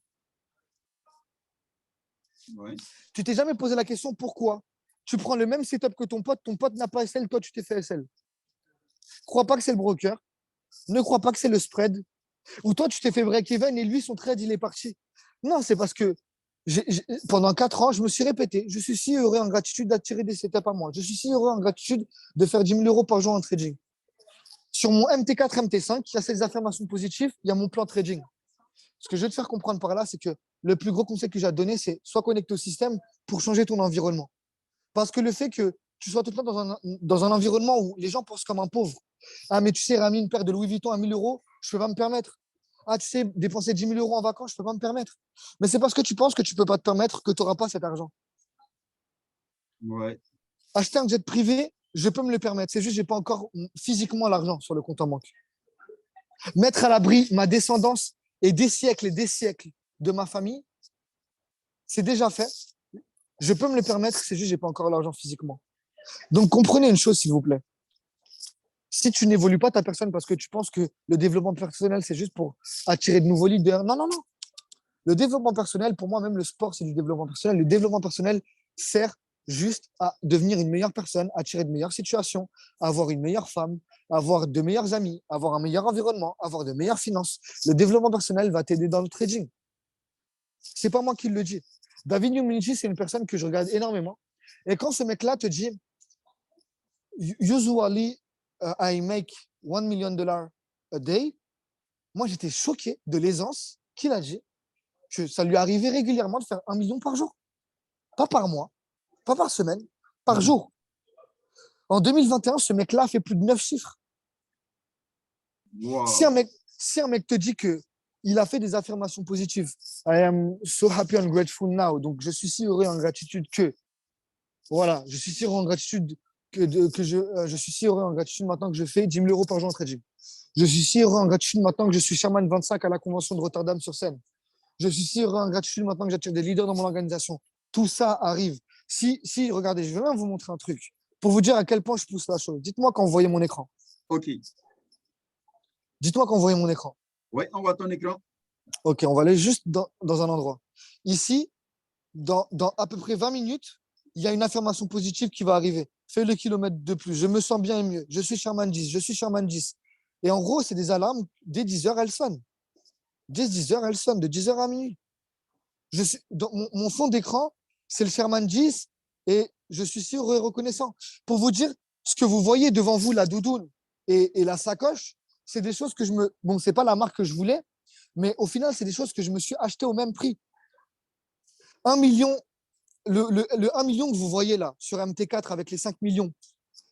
Ouais. Tu t'es jamais posé la question pourquoi tu prends le même setup que ton pote n'a pas SL, toi tu t'es fait SL. Crois pas que c'est le broker, ne crois pas que c'est le spread, ou toi tu t'es fait break-even et lui son trade il est parti. Non, c'est parce que pendant 4 ans, je me suis répété, je suis si heureux en gratitude d'attirer des setups à moi. Je suis si heureux en gratitude de faire 10 000 euros par jour en trading. Sur mon MT4, MT5, il y a ces affirmations positives, il y a mon plan trading. Ce que je veux te faire comprendre par là, c'est que le plus gros conseil que j'ai à te donner, c'est sois connecté au système pour changer ton environnement. Parce que le fait que tu sois tout le temps dans un environnement où les gens pensent comme un pauvre. Ah, mais tu sais, ramener une paire de Louis Vuitton à 1 000 euros, je ne peux pas me permettre. Ah, tu sais, dépenser 10 000 euros en vacances, je ne peux pas me permettre. Mais c'est parce que tu penses que tu ne peux pas te permettre que tu n'auras pas cet argent. Ouais. Acheter un jet privé, je peux me le permettre. C'est juste que je n'ai pas encore physiquement l'argent sur le compte en banque. Mettre à l'abri ma descendance et des siècles de ma famille, c'est déjà fait. Je peux me le permettre, c'est juste que je n'ai pas encore l'argent physiquement. Donc comprenez une chose, s'il vous plaît. Si tu n'évolues pas ta personne parce que tu penses que le développement personnel, c'est juste pour attirer de nouveaux leaders, non, non, non. Le développement personnel, pour moi, même le sport, c'est du développement personnel. Le développement personnel sert juste à devenir une meilleure personne, attirer de meilleures situations, avoir une meilleure femme, avoir de meilleurs amis, avoir un meilleur environnement, avoir de meilleures finances. Le développement personnel va t'aider dans le trading. C'est pas moi qui le dis. David Numenici, c'est une personne que je regarde énormément. Et quand ce mec-là te dit, usually I make $1 million a day, moi j'étais choqué de l'aisance qu'il a dit que ça lui arrivait régulièrement de faire 1 million par jour. Pas par mois, pas par semaine, par jour. En 2021, ce mec-là a fait plus de 9 chiffres. Wow. Si un mec te dit que il a fait des affirmations positives, I am so happy and grateful now, donc je suis si heureux en gratitude que, voilà, je suis si heureux en gratitude que je suis si heureux en gratitude maintenant que je fais 10 000 euros par jour en trading. Je suis si heureux en gratitude maintenant que je suis Sherman 25 à la convention de Rotterdam sur scène. Je suis si heureux en gratitude maintenant que j'attire des leaders dans mon organisation. Tout ça arrive. Si, regardez, je vais même vous montrer un truc pour vous dire à quel point je pousse la chose. Dites-moi quand vous voyez mon écran. OK. Dites-moi quand vous voyez mon écran. Oui, on voit ton écran. OK, on va aller juste dans un endroit. Ici, dans à peu près 20 minutes, il y a une affirmation positive qui va arriver. Fais le kilomètre de plus. Je me sens bien et mieux. Je suis Sherman 10. Je suis Sherman 10. Et en gros, c'est des alarmes. Dès 10 heures, elles sonnent. Dès 10 heures, elles sonnent. De 10 heures à minuit. Dans mon fond d'écran, c'est le Sherman 10 et je suis si heureux et reconnaissant. Pour vous dire, ce que vous voyez devant vous, la doudoune et la sacoche, c'est des choses que je me. Bon, ce n'est pas la marque que je voulais, mais au final, c'est des choses que je me suis acheté au même prix. 1 million, le 1 million que vous voyez là sur MT4 avec les 5 millions,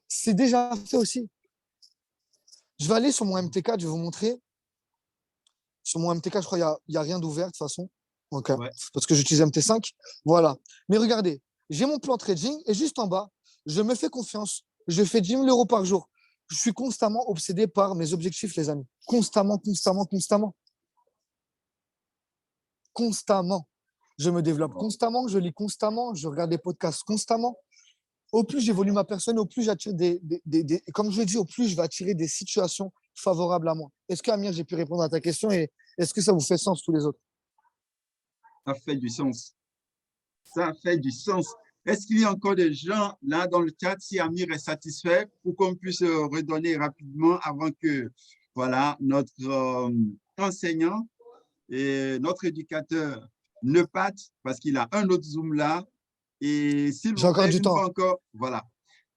c'est déjà fait aussi. Je vais aller sur mon MT4, je vais vous montrer. Sur mon MT4, je crois qu'il n'y a rien d'ouvert de toute façon. Ok. Ouais. Parce que j'utilise MT5. Voilà. Mais regardez, j'ai mon plan trading et juste en bas, je me fais confiance. Je fais 10 000 euros par jour. Je suis constamment obsédé par mes objectifs, les amis. Constamment, constamment, constamment. Constamment. Je me développe constamment, je lis constamment, je regarde des podcasts constamment. Au plus j'évolue ma personne, au plus j'attire comme je l'ai dit, au plus je vais attirer des situations favorables à moi. Est-ce que, Amir, j'ai pu répondre à ta question et est-ce que ça vous fait sens tous les autres? Ça fait du sens. Ça fait du sens. Est-ce qu'il y a encore des gens là dans le chat, si Amir est satisfait, pour qu'on puisse redonner rapidement avant que voilà, notre enseignant et notre éducateur ne parte parce qu'il a un autre Zoom là. Et s'il J'ai vous encore plaît, du une temps. fois encore, voilà.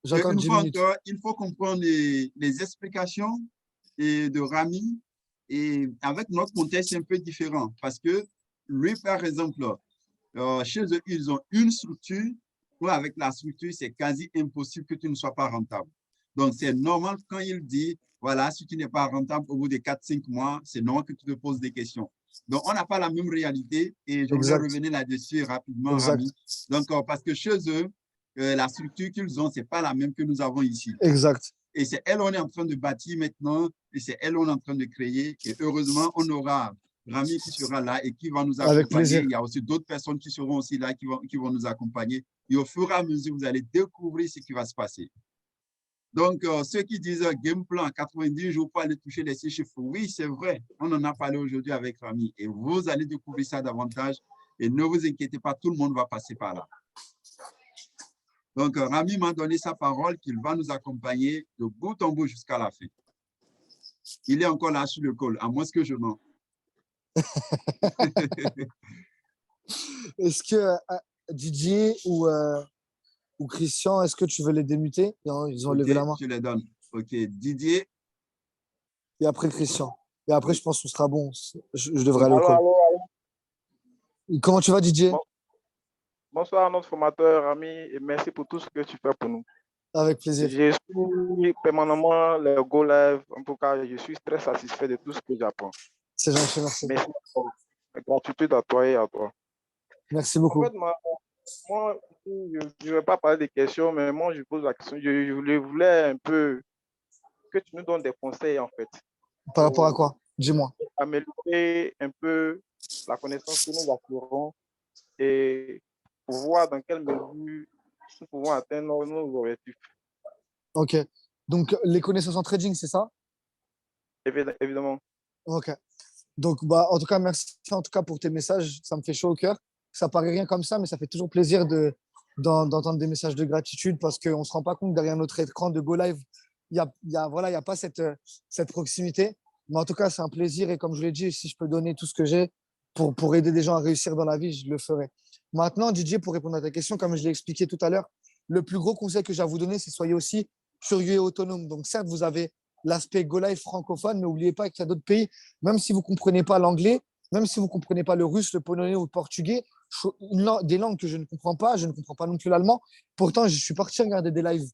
J'ai encore Une 10 fois minutes. encore, il faut comprendre les explications de Rami et avec notre contexte un peu différent parce que lui, par exemple, chez eux, ils ont une structure où avec la structure, c'est quasi impossible que tu ne sois pas rentable. Donc, c'est normal quand il dit, voilà, si tu n'es pas rentable au bout de 4-5 mois, c'est normal que tu te poses des questions. Donc, on n'a pas la même réalité et je voulais Exact. revenir là-dessus rapidement, Exact. Rami. Donc, parce que chez eux, la structure qu'ils ont, ce n'est pas la même que nous avons ici. Exact. Et c'est elle on est en train de bâtir maintenant et c'est elle on est en train de créer. Et heureusement, on aura Rami qui sera là et qui va nous Avec accompagner. plaisir. Il y a aussi d'autres personnes qui seront aussi là, qui vont nous accompagner. Et au fur et à mesure, vous allez découvrir ce qui va se passer. Donc, ceux qui disent game plan 90 jours pour aller toucher les 6 chiffres, oui, c'est vrai. On en a parlé aujourd'hui avec Rami et vous allez découvrir ça davantage. Et ne vous inquiétez pas, tout le monde va passer par là. Donc, Rami m'a donné sa parole qu'il va nous accompagner de bout en bout jusqu'à la fin. Il est encore là sur le call, à moins que je mens. Est-ce que Didier ou Christian, est-ce que tu veux les démuter? Non, ils ont levé la main. Je les donne. OK, Didier. Et après Christian. Et après, je pense qu'on sera bon. Je devrais aller au Allô, call. allô, Comment tu vas, Didier? bon- bonsoir notre formateur, ami, et merci pour tout ce que tu fais pour nous. Avec plaisir. Je suis permanemment le Go Live. En tout cas, je suis très satisfait de tout ce que j'apprends. C'est gentil, merci. Merci. Gratitude à toi et à toi. Merci En beaucoup. fait, moi, je ne vais pas parler des questions, mais moi, je pose la question. Je voulais un peu que tu nous donnes des conseils, en fait, Par rapport à quoi? Dis-moi. améliorer un peu la connaissance que nous acquérons et pour voir dans quelle mesure nous pouvons atteindre nos objectifs. Ok. Donc, les connaissances en trading, c'est ça? Évidemment. Ok. Donc, bah, en tout cas, merci en tout cas pour tes messages. Ça me fait chaud au cœur. Ça paraît rien comme ça, mais ça fait toujours plaisir d'entendre des messages de gratitude parce qu'on ne se rend pas compte derrière notre écran de Go Live, voilà, il y a pas cette proximité. Mais en tout cas, c'est un plaisir. Et comme je l'ai dit, si je peux donner tout ce que j'ai pour aider des gens à réussir dans la vie, je le ferai. Maintenant, Didier, pour répondre à ta question, comme je l'ai expliqué tout à l'heure, le plus gros conseil que j'ai à vous donner, c'est soyez aussi curieux et autonome. Donc, certes, vous avez l'aspect Go Live francophone, mais n'oubliez pas qu'il y a d'autres pays, même si vous ne comprenez pas l'anglais, même si vous ne comprenez pas le russe, le polonais ou le portugais, des langues que je ne comprends pas, je ne comprends pas non plus l'allemand. Pourtant, je suis parti regarder des lives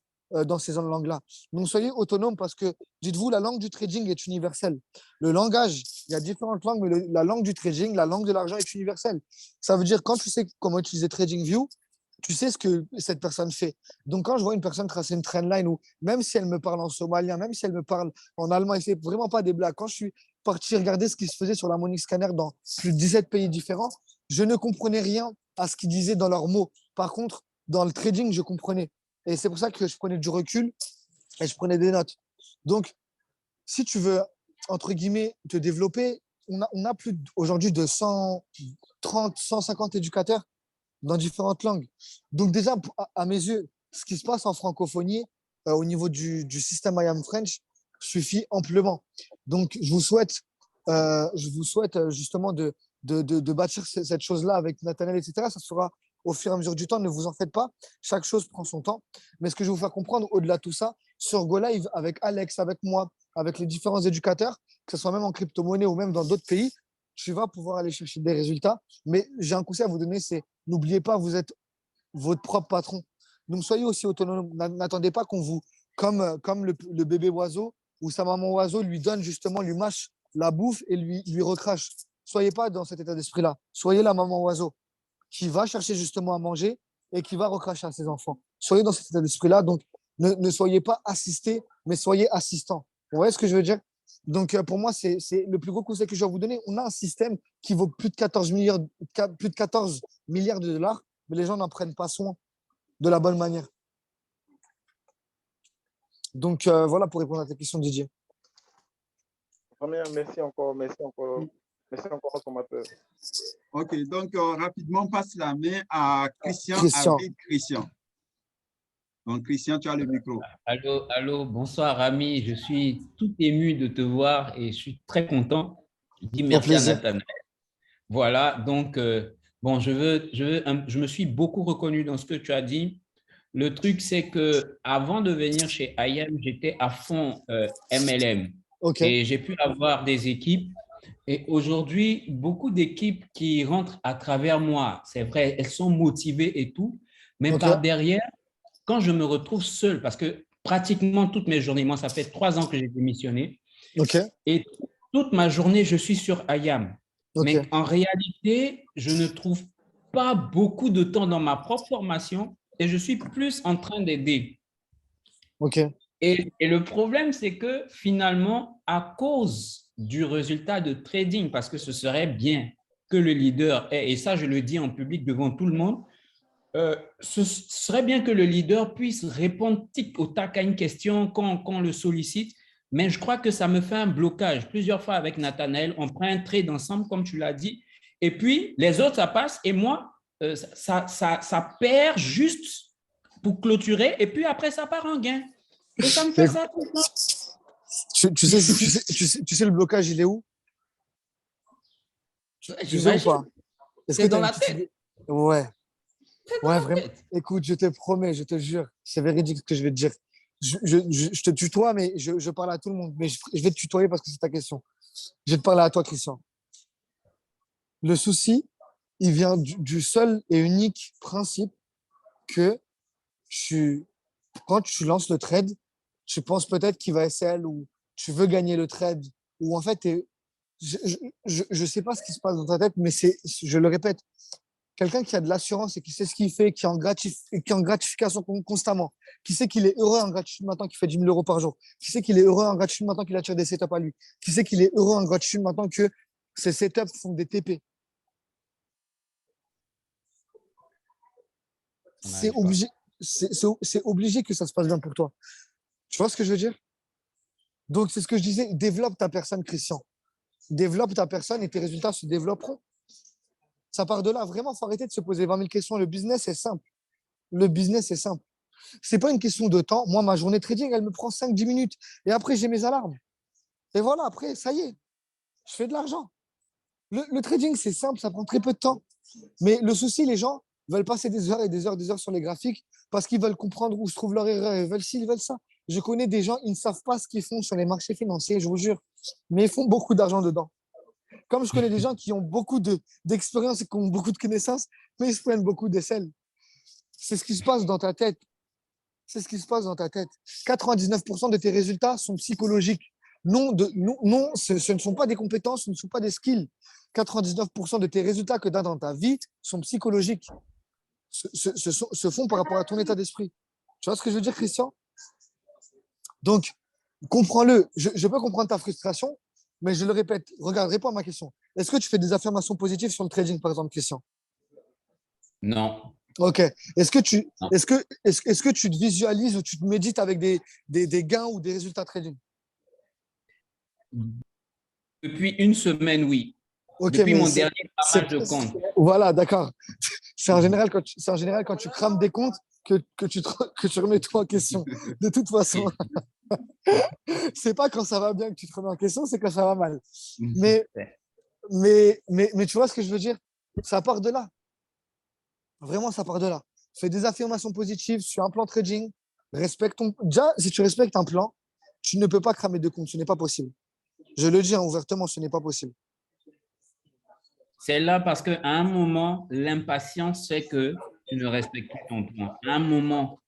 dans ces langues-là. Donc, soyez autonome parce que, dites-vous, la langue du trading est universelle. Le langage, il y a différentes langues, mais la langue du trading, la langue de l'argent est universelle. Ça veut dire, quand tu sais comment utiliser TradingView, tu sais ce que cette personne fait. Donc, quand je vois une personne tracer une trendline, ou même si elle me parle en somalien, même si elle me parle en allemand, et c'est vraiment pas des blagues. Quand je suis parti regarder ce qui se faisait sur la Money Scanner dans plus de 17 pays différents, je ne comprenais rien à ce qu'ils disaient dans leurs mots. Par contre, dans le trading, je comprenais. Et c'est pour ça que je prenais du recul et je prenais des notes. Donc, si tu veux, entre guillemets, te développer, on a plus aujourd'hui de 130, 150 éducateurs dans différentes langues. Donc déjà, à mes yeux, ce qui se passe en francophonie au niveau du système I Am French suffit amplement. Donc je vous souhaite justement de bâtir cette chose-là avec Nathaniel, etc. Ça sera au fur et à mesure du temps, ne vous en faites pas. Chaque chose prend son temps. Mais ce que je vais vous faire comprendre, au-delà de tout ça, sur Go Live, avec Alex, avec moi, avec les différents éducateurs, que ce soit même en crypto-monnaie ou même dans d'autres pays, tu vas pouvoir aller chercher des résultats. Mais j'ai un conseil à vous donner, c'est n'oubliez pas, vous êtes votre propre patron. Donc soyez aussi autonome. N'attendez pas qu'on vous, comme le bébé oiseau, où sa maman oiseau lui donne justement, lui mâche la bouffe et lui recrache. Soyez pas dans cet état d'esprit-là. Soyez la maman oiseau qui va chercher justement à manger et qui va recracher à ses enfants. Soyez dans cet état d'esprit-là. Donc, ne soyez pas assistés, mais soyez assistants. Vous voyez ce que je veux dire? Donc, pour moi, c'est le plus gros conseil que je dois vous donner. On a un système qui vaut plus de 14 milliards, plus de 14 milliards de dollars, mais les gens n'en prennent pas soin de la bonne manière. Donc, voilà pour répondre à ta question, Didier. Très bien, merci encore, merci encore au formateur. OK, donc rapidement, on passe la main à Christian. Avec Christian. Donc, Christian, tu as le micro. Allô, bonsoir, Rami. Je suis tout ému de te voir et je suis très content. Je dis merci à Nathanaël. Voilà, donc, bon, je me suis beaucoup reconnu dans ce que tu as dit. Le truc, c'est que avant de venir chez IAM, j'étais à fond MLM. Et j'ai pu avoir des équipes. Et aujourd'hui, beaucoup d'équipes qui rentrent à travers moi, c'est vrai, elles sont motivées et tout, mais par derrière, quand je me retrouve seul, parce que pratiquement toutes mes journées, moi, ça fait 3 ans que j'ai démissionné, et toute ma journée, je suis sur IAM. Mais en réalité, je ne trouve pas beaucoup de temps dans ma propre formation et je suis plus en train d'aider. Et le problème, c'est que finalement, à cause du résultat de trading, parce que ce serait bien que le leader ait, et ça, je le dis en public devant tout le monde, ce serait bien que le leader puisse répondre tic au tac à une question quand on le sollicite, mais je crois que ça me fait un blocage. Plusieurs fois avec Nathanaël, on prend un trade ensemble, comme tu l'as dit, et puis les autres, ça passe, et moi, ça perd juste pour clôturer, et puis après, ça part en gain. Et ça me fait ça tout le temps. Tu sais le blocage, il est où? Tu sais ou pas? C'est dans la tête. Ouais, vraiment. Écoute, je te promets, je te jure, c'est véridique ce que je vais te dire. Je te tutoie, mais je parle à tout le monde. Mais je vais te tutoyer parce que c'est ta question. Je vais te parler à toi, Christian. Le souci, il vient du seul et unique principe que quand tu lances le trade, tu penses peut-être qu'il va essayer ou tu veux gagner le trade, ou en fait, je ne sais pas ce qui se passe dans ta tête, mais je le répète, quelqu'un qui a de l'assurance et qui sait ce qu'il fait, qui est en gratification constamment, qui sait qu'il est heureux en gratitude maintenant qu'il fait 10 000 euros par jour, qui sait qu'il est heureux en gratitude maintenant qu'il attire des setups à lui, qui sait qu'il est heureux en gratitude maintenant que ses setups font des TP. C'est obligé que ça se passe bien pour toi. Tu vois ce que je veux dire? Donc, c'est ce que je disais, développe ta personne, Christian. Développe ta personne et tes résultats se développeront. Ça part de là. Vraiment, il faut arrêter de se poser 20 000 questions. Le business est simple. Le business est simple. Ce n'est pas une question de temps. Moi, ma journée trading, elle me prend 5-10 minutes. Et après, j'ai mes alarmes. Et voilà, après, ça y est, je fais de l'argent. Le trading, c'est simple, ça prend très peu de temps. Mais le souci, les gens veulent passer des heures et des heures, des heures sur les graphiques parce qu'ils veulent comprendre où se trouve leur erreur. Ils veulent ci, ils veulent ça. Je connais des gens, ils ne savent pas ce qu'ils font sur les marchés financiers, je vous jure. Mais ils font beaucoup d'argent dedans. Comme je connais des gens qui ont beaucoup d'expérience et qui ont beaucoup de connaissances, mais ils se prennent beaucoup d'aisselles. C'est ce qui se passe dans ta tête. C'est ce qui se passe dans ta tête. 99% de tes résultats sont psychologiques. Non, ce ne sont pas des compétences, ce ne sont pas des skills. 99% de tes résultats que tu as dans ta vie sont psychologiques. Se font par rapport à ton état d'esprit. Tu vois ce que je veux dire, Christian? Donc, comprends-le. Je peux comprendre ta frustration, mais je le répète. Regarde, réponds à ma question. Est-ce que tu fais des affirmations positives sur le trading, par exemple, Christian? Non. Ok. Est-ce que tu te visualises ou tu te médites avec des gains ou des résultats trading? Depuis une semaine, oui. Okay, depuis mon dernier cramage de compte. Voilà, d'accord. C'est en général quand tu crames des comptes que tu remets tout en question. De toute façon, c'est pas quand ça va bien que tu te remets en question, c'est quand ça va mal. Mais tu vois ce que je veux dire? Ça part de là. Vraiment, ça part de là. Fais des affirmations positives sur un plan trading. Déjà, si tu respectes un plan, tu ne peux pas cramer de compte. Ce n'est pas possible. Je le dis ouvertement, ce n'est pas possible. C'est là parce qu'à un moment, l'impatience fait que tu ne respectes plus ton plan. À un moment.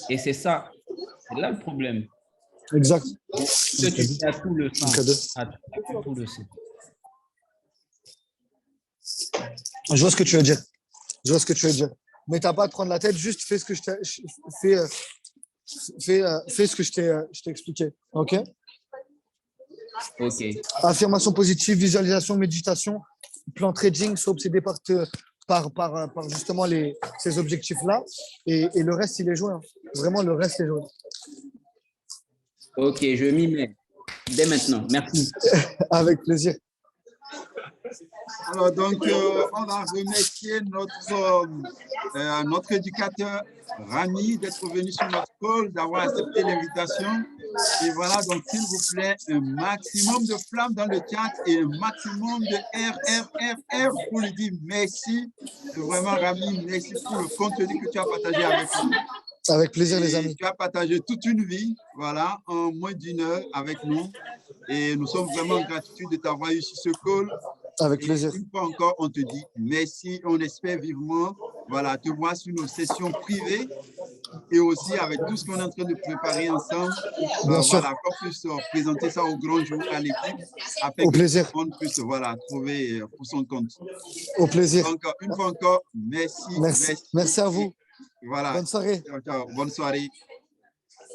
Et c'est ça. C'est là le problème. Exact. Ce que tu fais à tout le sens. À tout le sens. Je vois ce que tu veux dire. Je vois ce que tu veux dire. Mais tu n'as pas à te prendre la tête, juste fais ce que fais ce que je t'ai expliqué. OK? OK. Affirmation positive, visualisation, méditation, plan trading, sois obsédé par justement ces objectifs-là. Et le reste, il est joué. Hein. Vraiment, le reste est joué. OK, je m'y mets. Dès maintenant. Merci. Avec plaisir. Alors, donc, on va remercier notre éducateur Rami d'être venu sur notre call, d'avoir accepté l'invitation. Et voilà, donc, s'il vous plaît, un maximum de flammes dans le chat et un maximum de R pour lui dire merci. Vraiment, Rami, merci pour le contenu que tu as partagé avec nous. Avec plaisir, les amis. Tu as partagé toute une vie, voilà, en moins d'1 heure avec nous. Et nous sommes vraiment en gratitude de t'avoir eu sur ce call. Avec plaisir. Et une fois encore, on te dit merci. On espère vivement, voilà, te voir sur nos sessions privées et aussi avec tout ce qu'on est en train de préparer ensemble. Bien sûr. Voilà, qu'on puisse présenter ça au grand jour à l'équipe. Au plaisir. On puisse, voilà, trouver pour son compte. Au plaisir. Donc, une fois encore, merci. Merci à vous. Voilà. Bonne soirée. Ciao. Bonne soirée.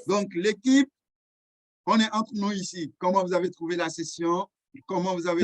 Donc, l'équipe, on est entre nous ici. Comment vous avez trouvé la session? Comment vous avez